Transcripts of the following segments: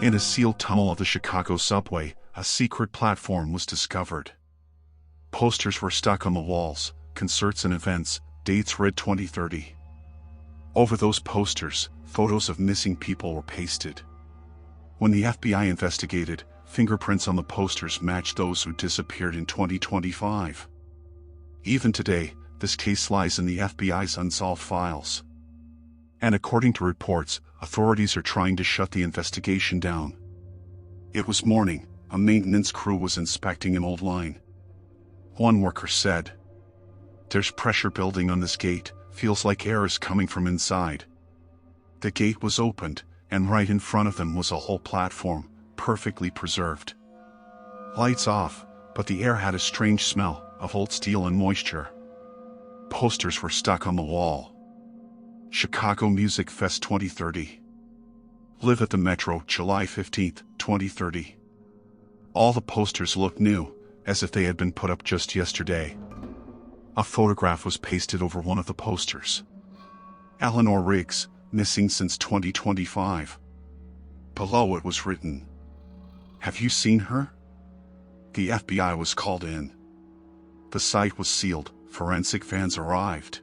In a sealed tunnel of the Chicago subway, a secret platform was discovered. Posters were stuck on the walls, concerts and events, dates read 2030. Over those posters, photos of missing people were pasted. When the FBI investigated, fingerprints on the posters matched those who disappeared in 2025. Even today, this case lies in the FBI's unsolved files. And according to reports, authorities are trying to shut the investigation down. It was morning, a maintenance crew was inspecting an old line. One worker said, "There's pressure building on this gate, feels like air is coming from inside." The gate was opened, and right in front of them was a whole platform, perfectly preserved. Lights off, but the air had a strange smell of old steel and moisture. Posters were stuck on the wall. Chicago Music Fest 2030. Live at the Metro, July 15, 2030. All the posters looked new, as if they had been put up just yesterday. A photograph was pasted over one of the posters. Eleanor Riggs, missing since 2025. Below it was written, "Have you seen her?" The FBI was called in. The site was sealed, forensic vans arrived.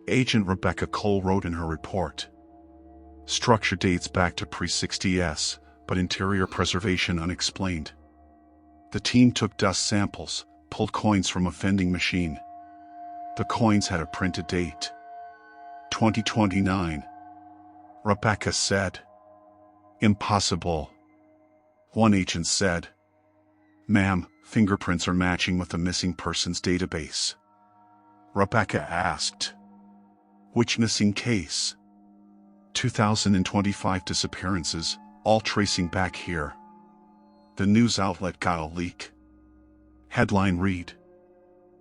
Agent Rebecca Cole wrote in her report, "Structure dates back to pre-60s, but interior preservation unexplained." The team took dust samples, pulled coins from a vending machine. The coins had a printed date. 2029. Rebecca said. "Impossible." One agent said, "Ma'am, fingerprints are matching with the missing persons database." Rebecca asked, "Which missing case?" 2025 disappearances, all tracing back here. The news outlet got a leak. Headline read,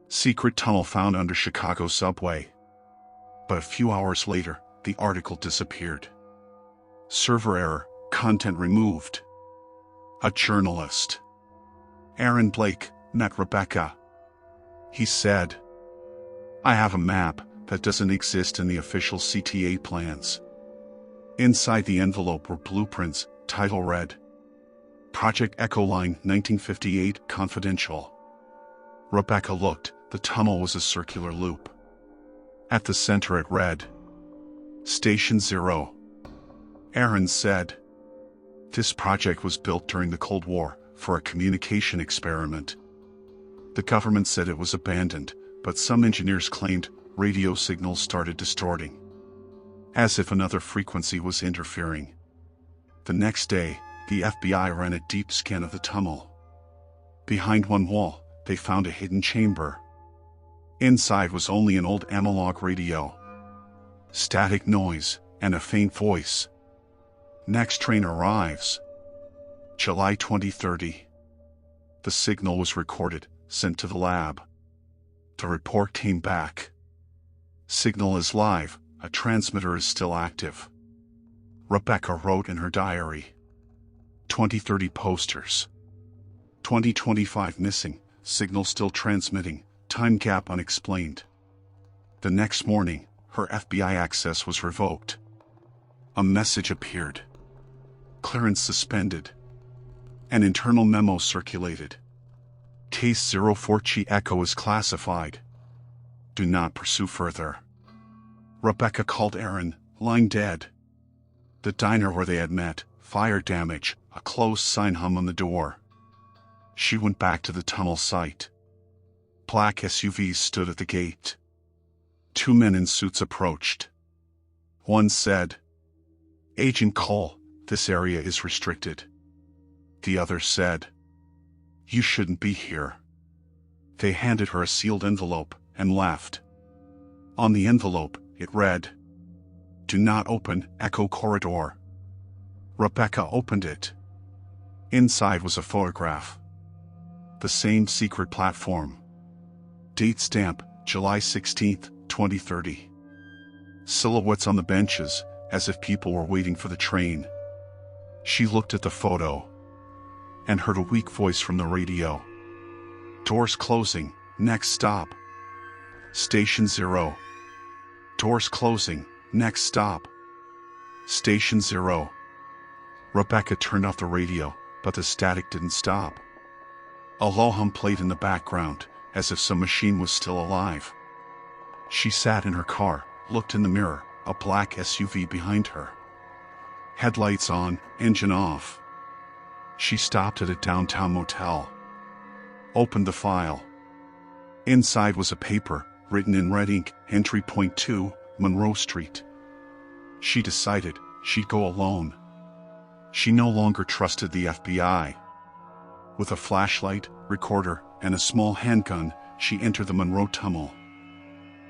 "Secret tunnel found under Chicago subway." But a few hours later, the article disappeared. Server error, content removed. A journalist, Aaron Blake, met Rebecca. He said, "I have a map that doesn't exist in the official CTA plans." Inside the envelope were blueprints, title read, "Project Echo Line 1958 Confidential." Rebecca looked, the tunnel was a circular loop. At the center it read, "Station Zero." Aaron said, "This project was built during the Cold War for a communication experiment. The government said it was abandoned, but some engineers claimed radio signals started distorting, as if another frequency was interfering. The next day, the FBI ran a deep scan of the tunnel. Behind one wall, they found a hidden chamber. Inside was only an old analog radio. Static noise, and a faint voice. Next train arrives. July 2030. The signal was recorded, sent to the lab. The report came back. Signal is live, a transmitter is still active. Rebecca wrote in her diary. 2030 posters. 2025 missing, signal still transmitting, time gap unexplained. The next morning, her FBI access was revoked. A message appeared. Clearance suspended. An internal memo circulated. Case 04Chi Echo is classified. Do not pursue further. Rebecca called Aaron, lying dead. The diner where they had met, fire damage, a closed sign hung on the door. She went back to the tunnel site. Black SUVs stood at the gate. Two men in suits approached. One said, "Agent Cole, this area is restricted." The other said, "You shouldn't be here." They handed her a sealed envelope and left. On the envelope, it read, "Do not open Echo Corridor." Rebecca opened it. Inside was a photograph. The same secret platform. Date stamp, July 16, 2030. Silhouettes on the benches, as if people were waiting for the train. She looked at the photo and heard a weak voice from the radio. "Doors closing, next stop. Station Zero." Doors closing, next stop. Station Zero. Rebecca turned off the radio, but the static didn't stop. A low hum played in the background, as if some machine was still alive. She sat in her car, looked in the mirror, a black SUV behind her. Headlights on, engine off. She stopped at a downtown motel. Opened the file. Inside was a paper, written in red ink, entry point 2, Monroe Street. She decided she'd go alone. She no longer trusted the FBI. With a flashlight, recorder, and a small handgun, she entered the Monroe tunnel.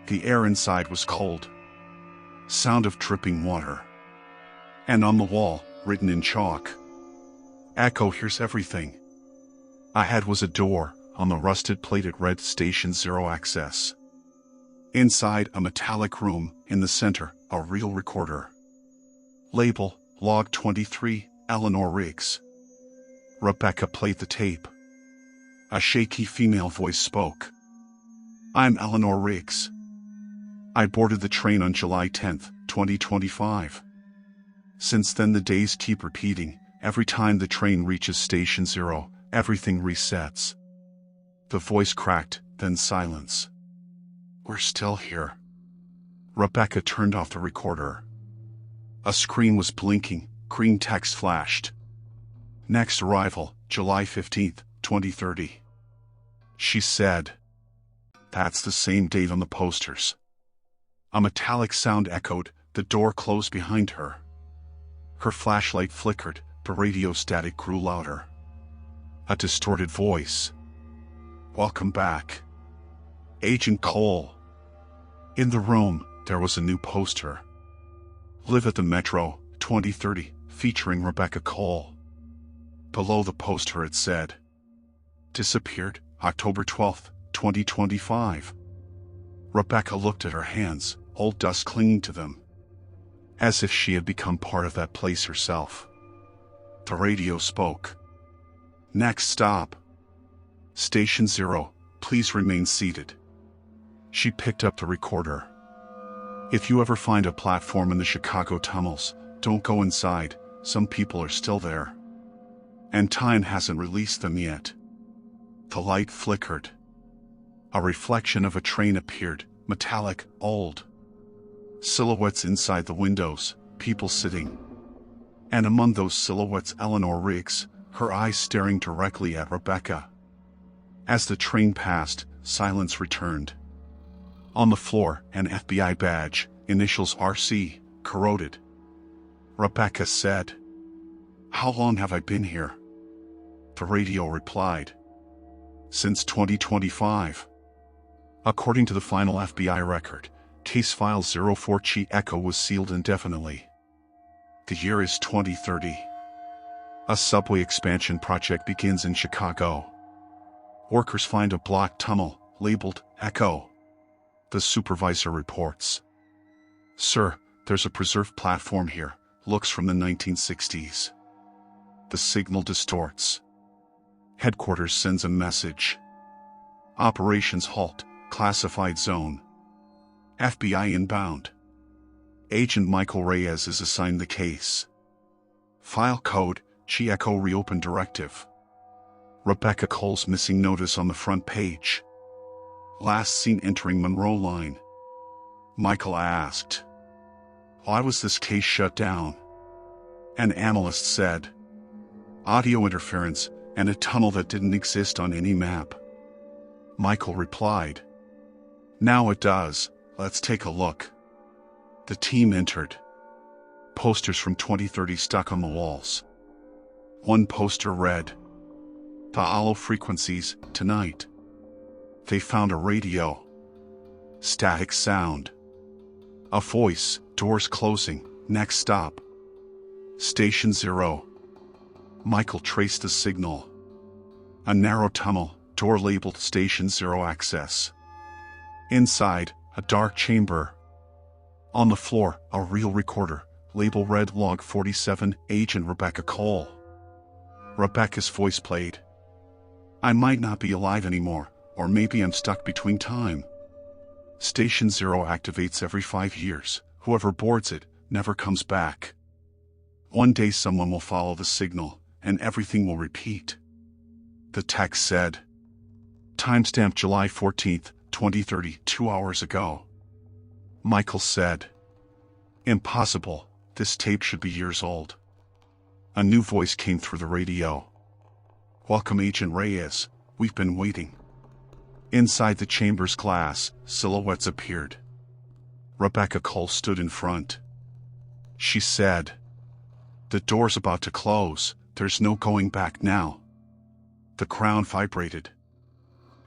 The air inside was cold. Sound of dripping water. And on the wall, written in chalk, "Echo hears everything." Ahead was a door, on the rusted plated red Station 0 access. Inside a metallic room, in the center, a reel recorder. Label, Log 23, Eleanor Riggs. Rebecca played the tape. A shaky female voice spoke. "I'm Eleanor Riggs. I boarded the train on July 10th, 2025. Since then the days keep repeating. Every time the train reaches Station 0, everything resets." The voice cracked, then silence. "We're still here." Rebecca turned off the recorder. A screen was blinking, green text flashed. "Next arrival, July 15th, 2030. She said. That's the same date on the posters. A metallic sound echoed, the door closed behind her. Her flashlight flickered, the radio static grew louder. A distorted voice. "Welcome back. Agent Cole." In the room, there was a new poster. "Live at the Metro, 2030, featuring Rebecca Cole." Below the poster it said, "Disappeared, October 12th, 2025. Rebecca looked at her hands, old dust clinging to them. As if she had become part of that place herself. The radio spoke. "Next stop. Station 0, please remain seated." She picked up the recorder. "If you ever find a platform in the Chicago tunnels, don't go inside, some people are still there. And time hasn't released them yet." The light flickered. A reflection of a train appeared, metallic, old. Silhouettes inside the windows, people sitting. And among those silhouettes Eleanor Riggs, her eyes staring directly at Rebecca. As the train passed, silence returned. On the floor, an FBI badge, initials RC, corroded. Rebecca said, "How long have I been here?" The radio replied, "Since 2025. According to the final FBI record, case file 04 Chi Echo was sealed indefinitely. The year is 2030. A subway expansion project begins in Chicago. Workers find a blocked tunnel, labeled Echo. The supervisor reports, "Sir, there's a preserved platform here, looks from the 1960s. The signal distorts. Headquarters sends a message. Operations halt, classified zone. FBI inbound. Agent Michael Reyes is assigned the case. File code, Chi Echo reopen directive." Rebecca Cole's missing notice on the front page. Last seen entering Monroe line. Michael asked, "Why was this case shut down?" An analyst said, "Audio interference, and a tunnel that didn't exist on any map." Michael replied, "Now it does, let's take a look." The team entered. Posters from 2030 stuck on the walls. One poster read, "The hollow frequencies, tonight." They found a radio. Static sound. A voice, doors closing, next stop. Station 0. Michael traced the signal. A narrow tunnel, door labeled Station 0 access. Inside, a dark chamber. On the floor, a reel recorder, label red log 47, Agent Rebecca Cole. Rebecca's voice played. "I might not be alive anymore, or maybe I'm stuck between time. Station 0 activates every 5 years, whoever boards it, never comes back. One day someone will follow the signal, and everything will repeat. The text said. Timestamp July 14th, 2030, 2 hours ago. Michael said. Impossible, this tape should be years old. A new voice came through the radio. Welcome, Agent Reyes, we've been waiting. Inside the chamber's glass, silhouettes appeared. Rebecca Cole stood in front. She said, The door's about to close, there's no going back now. The ground vibrated.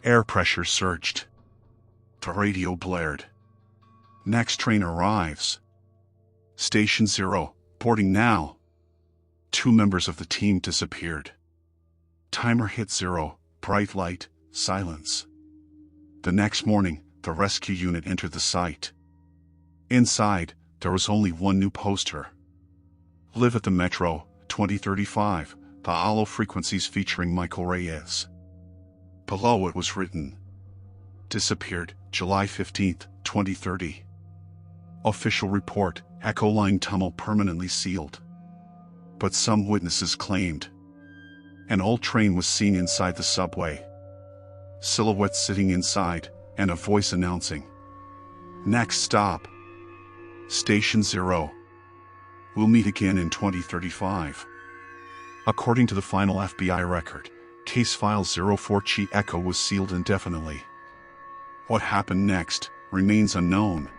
Air pressure surged. The radio blared. Next train arrives. Station 0, boarding now. 2 members of the team disappeared. Timer hit 0, bright light, silence. The next morning, the rescue unit entered the site. Inside, there was only one new poster. Live at the Metro, 2035, the hollow frequencies featuring Michael Reyes. Below it was written. Disappeared, July 15th, 2030. Official report, Echo Line tunnel permanently sealed. But some witnesses claimed. An old train was seen inside the subway. Silhouettes sitting inside, and a voice announcing. Next stop. Station 0. We'll meet again in 2035. According to the final FBI record, Case File 04 Chi Echo was sealed indefinitely. What happened next remains unknown.